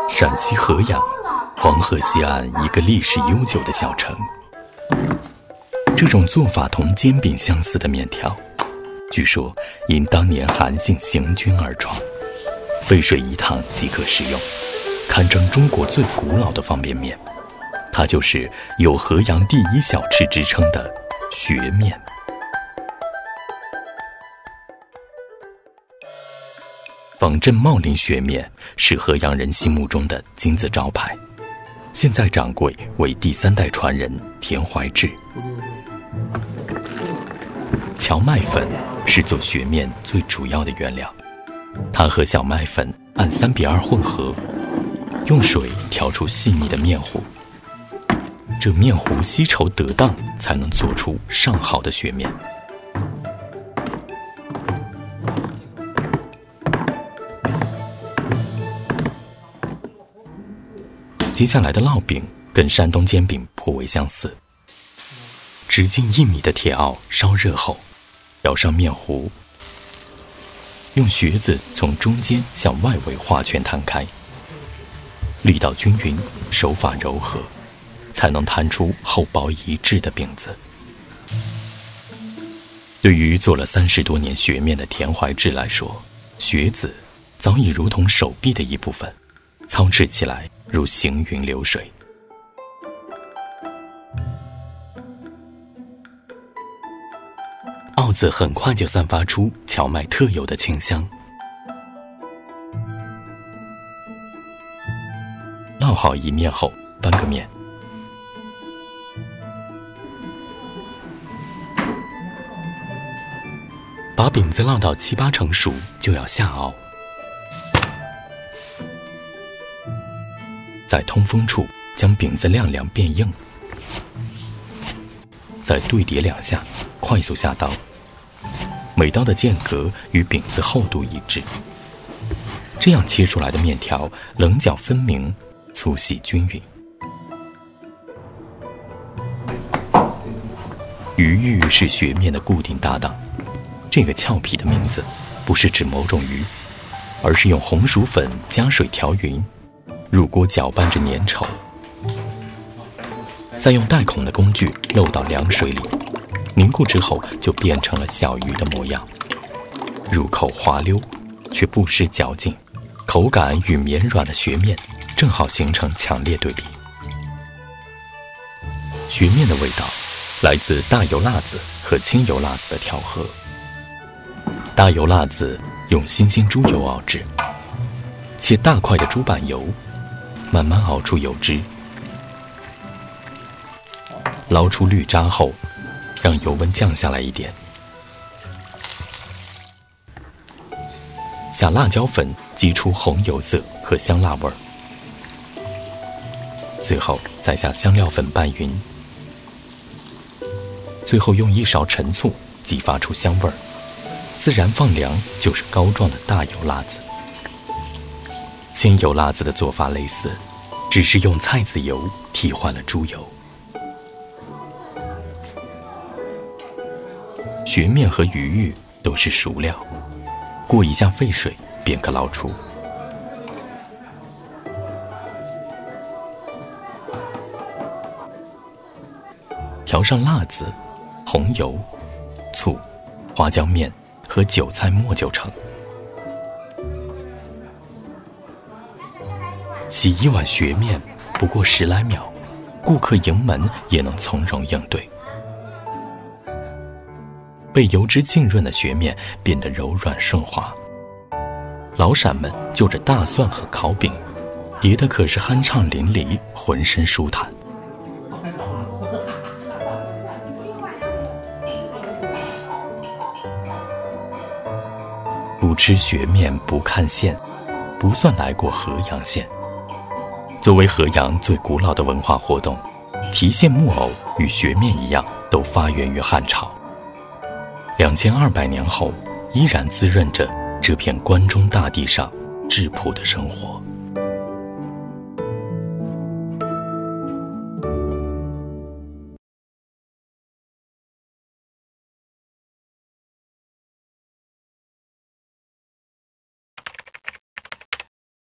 陕西合阳，黄河西岸一个历史悠久的小城。这种做法同煎饼相似的面条，据说因当年韩信行军而创，沸水一烫即可食用，堪称中国最古老的方便面。它就是有合阳第一小吃之称的学面。仿镇茂林学面是合阳人心目中的金字招牌，现在掌柜为第3代传人田怀志。荞麦粉是做学面最主要的原料，它和小麦粉按3:2混合，用水调出细腻的面糊。这面糊稀稠得当，才能做出上好的学面。接下来的烙饼跟山东煎饼颇为相似，直径1米的铁鏊烧热后，舀上面糊，用学子从中间向外围画圈摊开，力道均匀，手法柔和，才能摊出厚薄一致的饼子。对于做了30多年学面的田怀志来说，学子早已如同手臂的一部分，操持起来如行云流水。鏊子很快就散发出荞麦特有的清香。烙好一面后，翻个面，把饼子烙到7、8成熟，就要下鏊。在通风处将饼子晾凉变硬，再对叠2下，快速下刀，每刀的间隔与饼子厚度一致，这样切出来的面条棱角分明，粗细均匀。鱼玉是学面的固定搭档，这个俏皮的名字不是指某种鱼，而是用红薯粉加水调匀，入锅搅拌着粘稠，再用带孔的工具漏到凉水里，凝固之后就变成了小鱼的模样，入口滑溜，却不失嚼劲，口感与绵软的学面正好形成强烈对比。学面的味道来自大油辣子和清油辣子的调和。大油辣子用新鲜猪油熬制，切大块的猪板油，慢慢熬出油脂，捞出滤渣后，让油温降下来一点，下辣椒粉激出红油色和香辣味儿，最后再下香料粉拌匀，最后用1勺陈醋激发出香味儿，自然放凉就是膏状的大油辣子。清油辣子的做法类似，只是用菜籽油替换了猪油。学面和鱼玉都是熟料，过一下沸水便可捞出。调上辣子、红油、醋、花椒面和韭菜末就成。洗一碗学面不过10来秒，顾客迎门也能从容应对。被油脂浸润的学面变得柔软顺滑，老陕们就着大蒜和烤饼，叠得可是酣畅淋漓，浑身舒坦。不吃学面不看县，不算来过合阳县。作为合阳最古老的文化活动，提线木偶与学面一样，都发源于汉朝。2200年后，依然滋润着这片关中大地上质朴的生活。